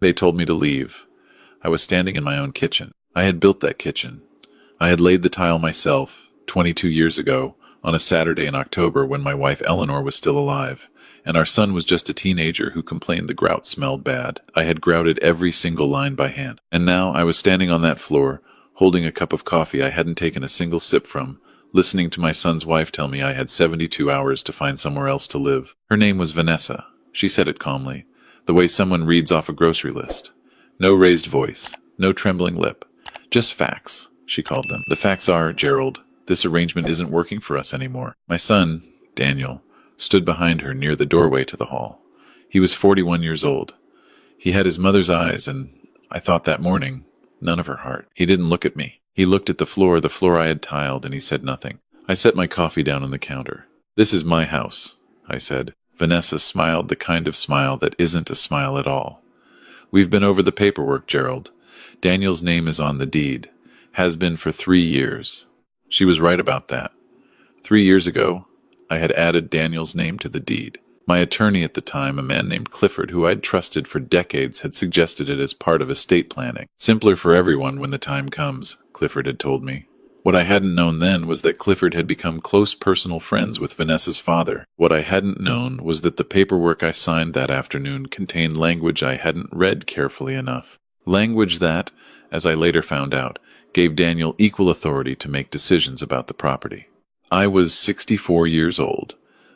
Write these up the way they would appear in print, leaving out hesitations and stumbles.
They told me to leave. I was standing in my own kitchen. I had built that kitchen. I had laid the tile myself, 22 years ago, on a Saturday in October when my wife Eleanor was still alive, and our son was just a teenager who complained the grout smelled bad. I had grouted every single line by hand. And now I was standing on that floor, holding a cup of coffee I hadn't taken a single sip from, listening to my son's wife tell me I had 72 hours to find somewhere else to live. Her name was Vanessa. She said it calmly, the way someone reads off a grocery list. No raised voice, no trembling lip. Just facts, she called them. The facts are, Gerald, this arrangement isn't working for us anymore. My son, Daniel, stood behind her near the doorway to the hall. He was 41 years old. He had his mother's eyes, and I thought that morning, none of her heart. He didn't look at me. He looked at the floor I had tiled, and he said nothing. I set my coffee down on the counter. This is my house, I said. Vanessa smiled the kind of smile that isn't a smile at all. We've been over the paperwork, Gerald. Daniel's name is on the deed. Has been for 3 years. She was right about that. 3 years ago, I had added Daniel's name to the deed. My attorney at the time, a man named Clifford, who I'd trusted for decades, had suggested it as part of estate planning. Simpler for everyone when the time comes, Clifford had told me. What I hadn't known then was that Clifford had become close personal friends with Vanessa's father. What I hadn't known was that the paperwork I signed that afternoon contained language I hadn't read carefully enough. Language that, as I later found out, gave Daniel equal authority to make decisions about the property. I was 64 years old.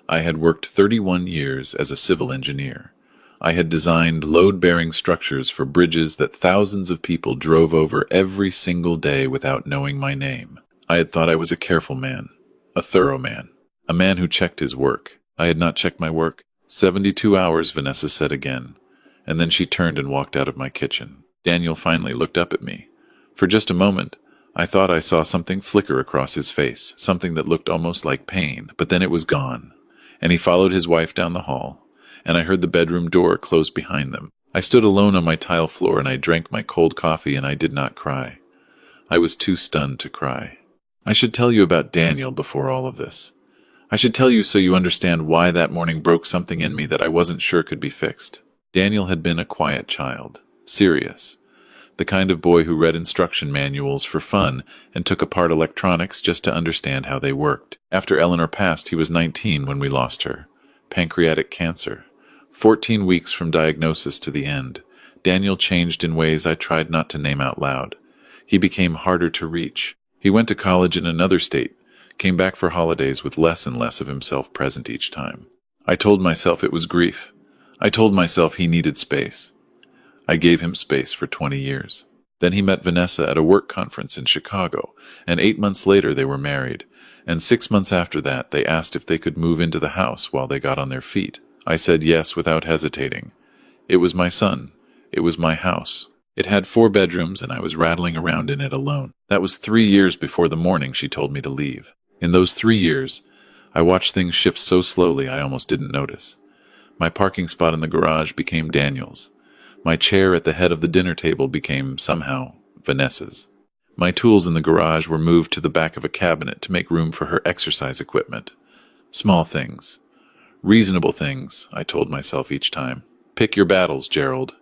I had worked 31 years as a civil engineer. I had designed load-bearing structures for bridges that thousands of people drove over every single day without knowing my name. I had thought I was a careful man, a thorough man, a man who checked his work. I had not checked my work. 72 hours, Vanessa said again, and then she turned and walked out of my kitchen. Daniel finally looked up at me. For just a moment, I thought I saw something flicker across his face, something that looked almost like pain, but then it was gone, and he followed his wife down the hall, and I heard the bedroom door close behind them. I stood alone on my tile floor, and I drank my cold coffee, and I did not cry. I was too stunned to cry. I should tell you about Daniel before all of this. I should tell you so you understand why that morning broke something in me that I wasn't sure could be fixed. Daniel had been a quiet child, serious, the kind of boy who read instruction manuals for fun and took apart electronics just to understand how they worked. After Eleanor passed, he was 19 when we lost her. Pancreatic cancer. 14 weeks from diagnosis to the end. Daniel changed in ways I tried not to name out loud. He became harder to reach. He went to college in another state, came back for holidays with less and less of himself present each time. I told myself it was grief. I told myself he needed space. I gave him space for 20 years. Then he met Vanessa at a work conference in Chicago, and 8 months later they were married, and 6 months after that they asked if they could move into the house while they got on their feet. I said yes without hesitating. It was my son. It was my house. It had 4 bedrooms, and I was rattling around in it alone. That was 3 years before the morning she told me to leave. In those 3 years, I watched things shift so slowly I almost didn't notice. My parking spot in the garage became Daniel's. My chair at the head of the dinner table became, somehow, Vanessa's. My tools in the garage were moved to the back of a cabinet to make room for her exercise equipment. Small things. Reasonable things, I told myself each time. Pick your battles, Gerald.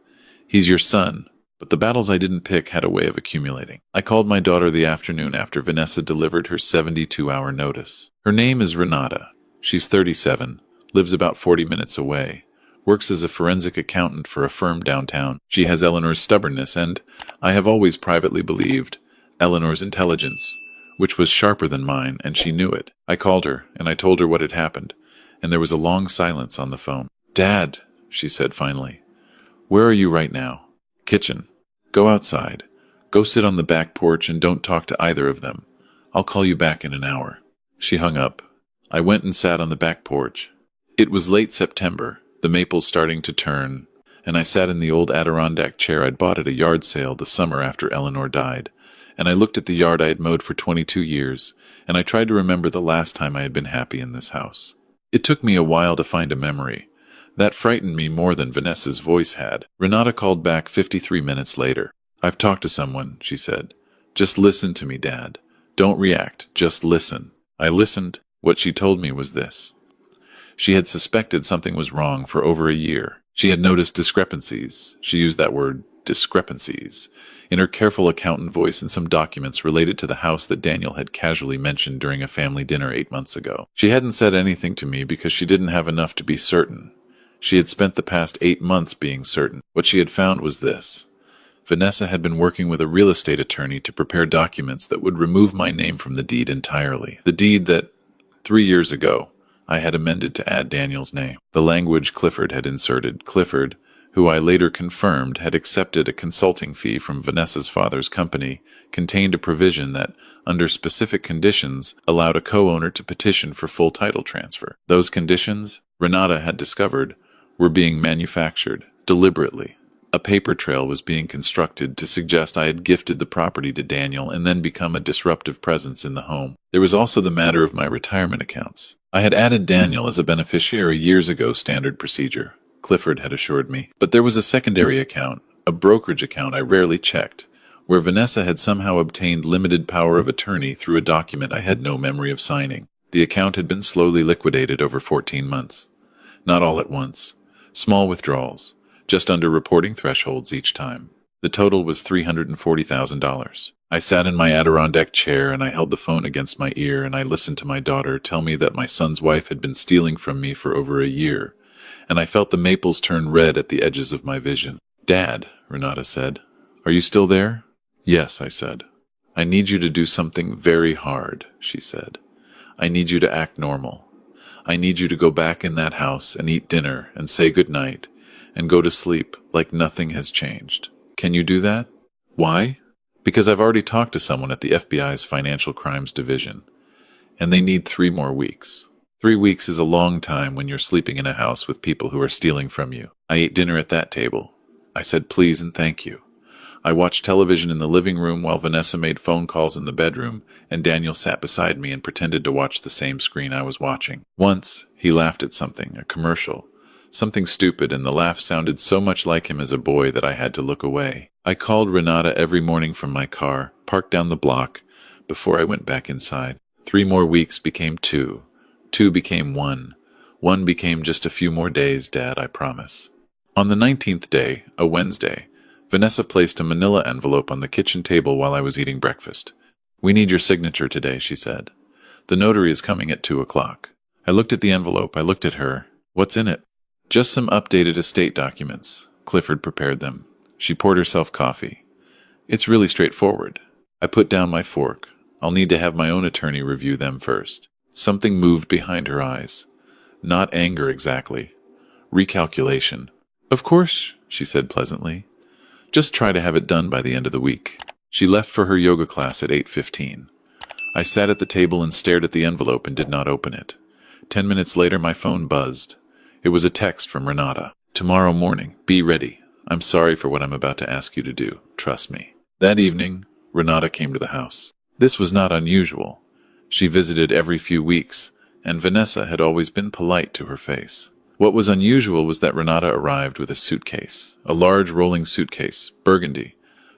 He's your son. But the battles I didn't pick had a way of accumulating. I called my daughter the afternoon after Vanessa delivered her 72-hour notice. Her name is Renata. She's 37, lives about 40 minutes away. Works as a forensic accountant for a firm downtown. She has Eleanor's stubbornness and, I have always privately believed, Eleanor's intelligence, which was sharper than mine, and she knew it. I called her, and I told her what had happened, and there was a long silence on the phone. "Dad," she said finally, "where are you right now?" "Kitchen." "Go outside. Go sit on the back porch and don't talk to either of them. I'll call you back in an hour." She hung up. I went and sat on the back porch. It was late September. The maples starting to turn, and I sat in the old Adirondack chair I'd bought at a yard sale the summer after Eleanor died, and I looked at the yard I had mowed for 22 years, and I tried to remember the last time I had been happy in this house. It took me a while to find a memory. That frightened me more than Vanessa's voice had. Renata called back 53 minutes later. "I've talked to someone," she said. "Just listen to me, Dad. Don't react, just listen." I listened. What she told me was this. She had suspected something was wrong for over a year. She had noticed discrepancies. She used that word, discrepancies, in her careful accountant voice in some documents related to the house that Daniel had casually mentioned during a family dinner 8 months ago. She hadn't said anything to me because she didn't have enough to be certain. She had spent the past 8 months being certain. What she had found was this. Vanessa had been working with a real estate attorney to prepare documents that would remove my name from the deed entirely. The deed that, 3 years ago, I had amended to add Daniel's name. The language Clifford had inserted. Clifford, who I later confirmed had accepted a consulting fee from Vanessa's father's company, contained a provision that, under specific conditions, allowed a co-owner to petition for full title transfer. Those conditions, Renata had discovered, were being manufactured, deliberately. A paper trail was being constructed to suggest I had gifted the property to Daniel and then become a disruptive presence in the home. There was also the matter of my retirement accounts. I had added Daniel as a beneficiary years ago, standard procedure, Clifford had assured me. But there was a secondary account, a brokerage account I rarely checked, where Vanessa had somehow obtained limited power of attorney through a document I had no memory of signing. The account had been slowly liquidated over 14 months. Not all at once. Small withdrawals. Just under reporting thresholds each time. The total was $340,000. I sat in my Adirondack chair and I held the phone against my ear and I listened to my daughter tell me that my son's wife had been stealing from me for over a year, and I felt the maples turn red at the edges of my vision. "Dad," Renata said, "are you still there?" "Yes," I said. "I need you to do something very hard," she said. "I need you to act normal. I need you to go back in that house and eat dinner and say goodnight and go to sleep like nothing has changed. Can you do that?" "Why?" "Because I've already talked to someone at the FBI's Financial Crimes Division, and they need 3 more weeks. 3 weeks is a long time when you're sleeping in a house with people who are stealing from you." I ate dinner at that table. I said please and thank you. I watched television in the living room while Vanessa made phone calls in the bedroom, and Daniel sat beside me and pretended to watch the same screen I was watching. Once, he laughed at something, a commercial. Something stupid, and the laugh sounded so much like him as a boy that I had to look away. I called Renata every morning from my car, parked down the block, before I went back inside. 3 more weeks became 2. 2 became 1. 1 became just a few more days, Dad, I promise. On the 19th day, a Wednesday, Vanessa placed a manila envelope on the kitchen table while I was eating breakfast. "We need your signature today," she said. "The notary is coming at 2 o'clock. I looked at the envelope. I looked at her. "What's in it?" "Just some updated estate documents." Clifford prepared them. She poured herself coffee. "It's really straightforward." I put down my fork. "I'll need to have my own attorney review them first." Something moved behind her eyes. Not anger exactly. Recalculation. "Of course," she said pleasantly. "Just try to have it done by the end of the week." She left for her yoga class at 8:15. I sat at the table and stared at the envelope and did not open it. 10 minutes later my phone buzzed. It was a text from Renata. "Tomorrow morning, be ready. I'm sorry for what I'm about to ask you to do. Trust me." That evening, Renata came to the house. This was not unusual. She visited every few weeks, and Vanessa had always been polite to her face. What was unusual was that Renata arrived with a suitcase, a large rolling suitcase, burgundy,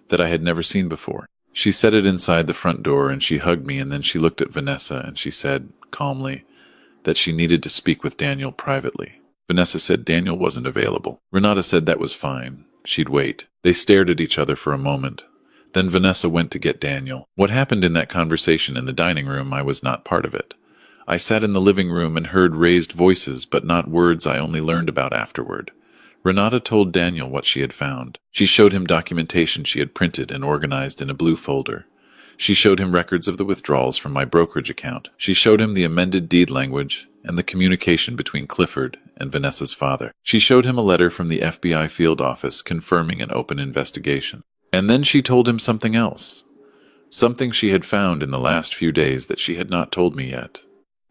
that I had never seen before. She set it inside the front door and she hugged me, and then she looked at Vanessa and she said, calmly, that she needed to speak with Daniel privately. Vanessa said Daniel wasn't available. Renata said that was fine. She'd wait. They stared at each other for a moment. Then Vanessa went to get Daniel. What happened in that conversation in the dining room, I was not part of it. I sat in the living room and heard raised voices, but not words I only learned about afterward. Renata told Daniel what she had found. She showed him documentation she had printed and organized in a blue folder. She showed him records of the withdrawals from my brokerage account. She showed him the amended deed language and the communication between Clifford and Vanessa's father. She showed him a letter from the FBI field office confirming an open investigation. And then she told him something else. Something she had found in the last few days that she had not told me yet.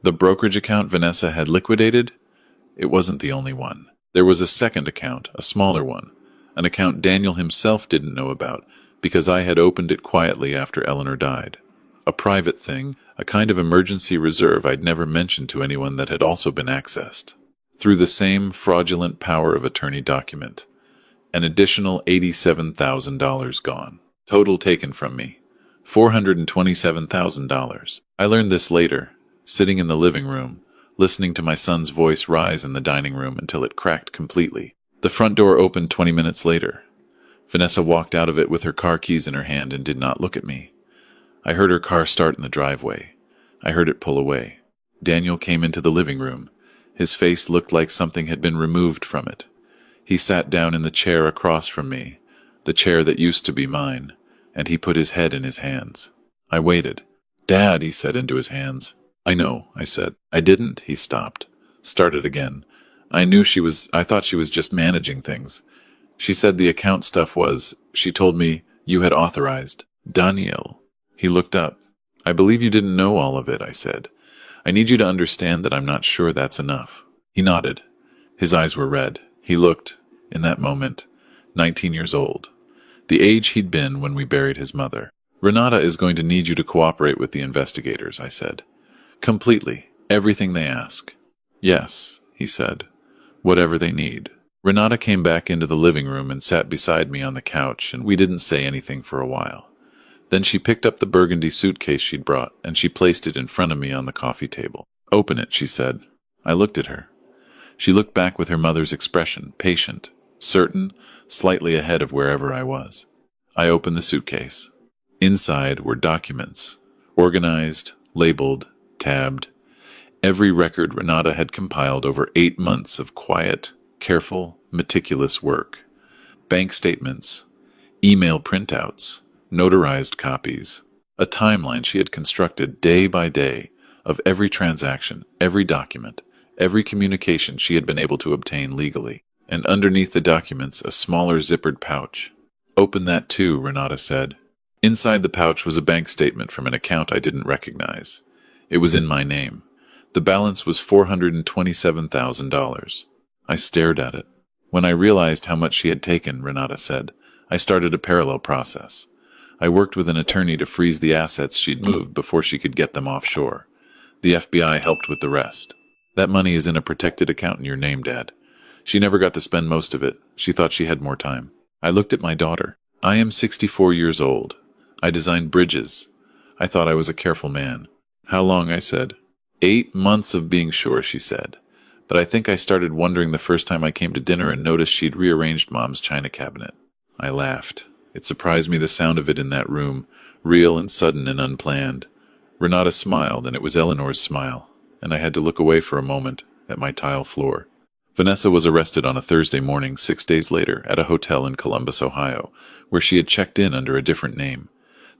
The brokerage account Vanessa had liquidated? It wasn't the only one. There was a second account, a smaller one, an account Daniel himself didn't know about because I had opened it quietly after Eleanor died. A private thing, a kind of emergency reserve I'd never mentioned to anyone that had also been accessed. Through the same fraudulent power of attorney document. An additional $87,000 gone. Total taken from me. $427,000. I learned this later, sitting in the living room, listening to my son's voice rise in the dining room until it cracked completely. The front door opened 20 minutes later. Vanessa walked out of it with her car keys in her hand and did not look at me. I heard her car start in the driveway. I heard it pull away. Daniel came into the living room. His face looked like something had been removed from it. He sat down in the chair across from me, the chair that used to be mine, and he put his head in his hands. I waited. "Dad," he said into his hands. "I know," I said. "I didn't," he stopped. Started again. I thought she was just managing things. She said the account stuff was, she told me, you had authorized. Daniel. He looked up. "I believe you didn't know all of it," I said. "I need you to understand that I'm not sure that's enough." He nodded. His eyes were red. He looked, in that moment, 19 years old. The age he'd been when we buried his mother. "Renata is going to need you to cooperate with the investigators," I said. "Completely. Everything they ask." "Yes," he said. "Whatever they need." Renata came back into the living room and sat beside me on the couch, and we didn't say anything for a while. Then she picked up the burgundy suitcase she'd brought, and she placed it in front of me on the coffee table. "Open it," she said. I looked at her. She looked back with her mother's expression, patient, certain, slightly ahead of wherever I was. I opened the suitcase. Inside were documents, organized, labeled, tabbed. Every record Renata had compiled over 8 months of quiet, careful, meticulous work. Bank statements, email printouts, notarized copies, a timeline she had constructed day by day of every transaction, every document, every communication she had been able to obtain legally. And underneath the documents, a smaller zippered pouch. "Open that too," Renata said. Inside the pouch was a bank statement from an account I didn't recognize. It was in my name. The balance was $427,000. I stared at it. "When I realized how much she had taken," Renata said, "I started a parallel process. I worked with an attorney to freeze the assets she'd moved before she could get them offshore. The FBI helped with the rest. That money is in a protected account in your name, Dad. She never got to spend most of it. She thought she had more time." I looked at my daughter. "I am 64 years old. I designed bridges. I thought I was a careful man." "How long?" I said. 8 months of being sure," she said. "But I think I started wondering the first time I came to dinner and noticed she'd rearranged Mom's china cabinet." I laughed. It surprised me the sound of it in that room, real and sudden and unplanned. Renata smiled, and it was Eleanor's smile, and I had to look away for a moment at my tile floor. Vanessa was arrested on a Thursday morning 6 days later at a hotel in Columbus, Ohio, where she had checked in under a different name.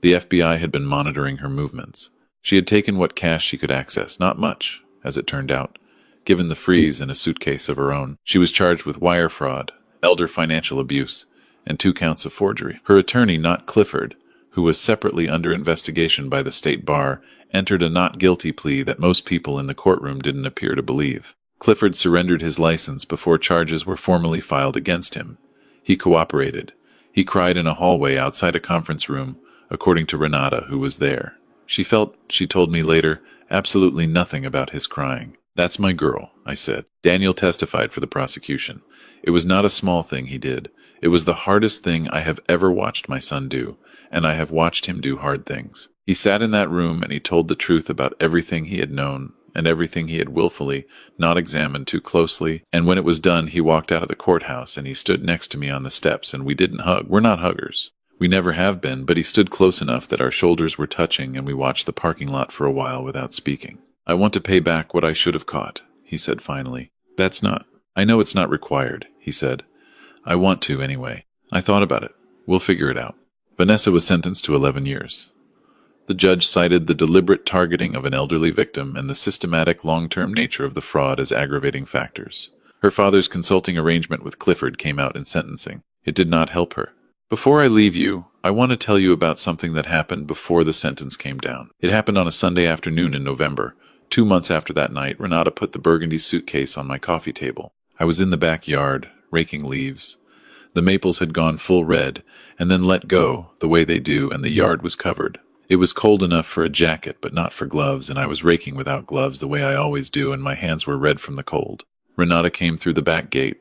The FBI had been monitoring her movements. She had taken what cash she could access, not much, as it turned out, given the freeze and a suitcase of her own. She was charged with wire fraud, elder financial abuse, and 2 counts of forgery. Her attorney, not Clifford, who was separately under investigation by the state bar, entered a not guilty plea that most people in the courtroom didn't appear to believe. Clifford surrendered his license before charges were formally filed against him. He cooperated. He cried in a hallway outside a conference room, according to Renata, who was there. She felt, she told me later, absolutely nothing about his crying. "That's my girl," I said. Daniel testified for the prosecution. "It was not a small thing he did. It was the hardest thing I have ever watched my son do, and I have watched him do hard things. He sat in that room and he told the truth about everything he had known and everything he had willfully not examined too closely, and when it was done he walked out of the courthouse and he stood next to me on the steps, and we didn't hug. We're not huggers. We never have been, but he stood close enough that our shoulders were touching, and we watched the parking lot for a while without speaking. "I want to pay back what I should have caught," he said finally. I know it's not required," he said. "I want to anyway. I thought about it. We'll figure it out." Vanessa was sentenced to 11 years. The judge cited the deliberate targeting of an elderly victim and the systematic long-term nature of the fraud as aggravating factors. Her father's consulting arrangement with Clifford came out in sentencing. It did not help her. "Before I leave you, I want to tell you about something that happened before the sentence came down. It happened on a Sunday afternoon in November. 2 months after that night, Renata put the burgundy suitcase on my coffee table. I was in the backyard, raking leaves. The maples had gone full red, and then let go, the way they do, and the yard was covered. It was cold enough for a jacket, but not for gloves, and I was raking without gloves the way I always do, and my hands were red from the cold. Renata came through the back gate.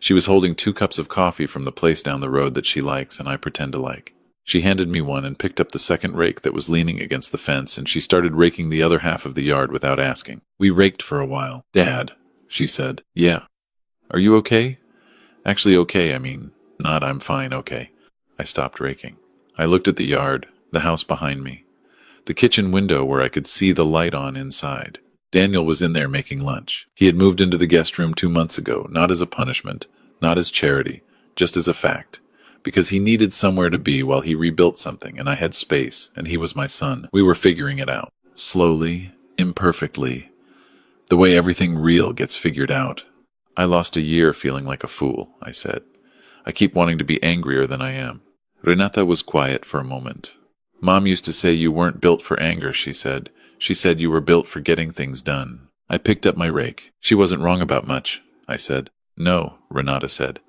She was holding 2 cups of coffee from the place down the road that she likes and I pretend to like. She handed me one and picked up the second rake that was leaning against the fence, and she started raking the other half of the yard without asking. We raked for a while. "Dad," she said. "Yeah." "Are you okay?" Actually, okay, I mean, not I'm fine, okay. I stopped raking. I looked at the yard, the house behind me, the kitchen window where I could see the light on inside. Daniel was in there making lunch. He had moved into the guest room 2 months ago, not as a punishment, not as charity, just as a fact. Because he needed somewhere to be while he rebuilt something, and I had space, and he was my son. We were figuring it out. Slowly, imperfectly, the way everything real gets figured out. I lost a year feeling like a fool, I said. I keep wanting to be angrier than I am. Renata was quiet for a moment. Mom used to say you weren't built for anger, she said. She said you were built for getting things done. I picked up my rake. She wasn't wrong about much, I said. No, Renata said.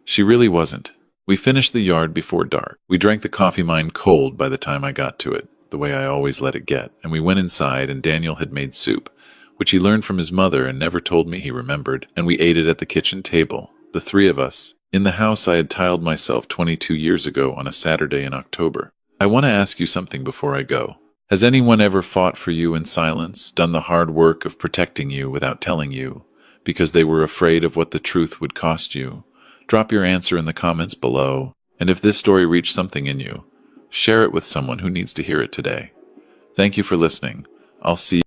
She really wasn't. We finished the yard before dark. We drank the coffee mine cold by the time I got to it, the way I always let it get, and we went inside and Daniel had made soup, which he learned from his mother and never told me he remembered, and we ate it at the kitchen table, the three of us, in the house I had tiled myself 22 years ago on a Saturday in October. I want to ask you something before I go. Has anyone ever fought for you in silence, done the hard work of protecting you without telling you, because they were afraid of what the truth would cost you? Drop your answer in the comments below, and if this story reached something in you, share it with someone who needs to hear it today. Thank you for listening. I'll see you.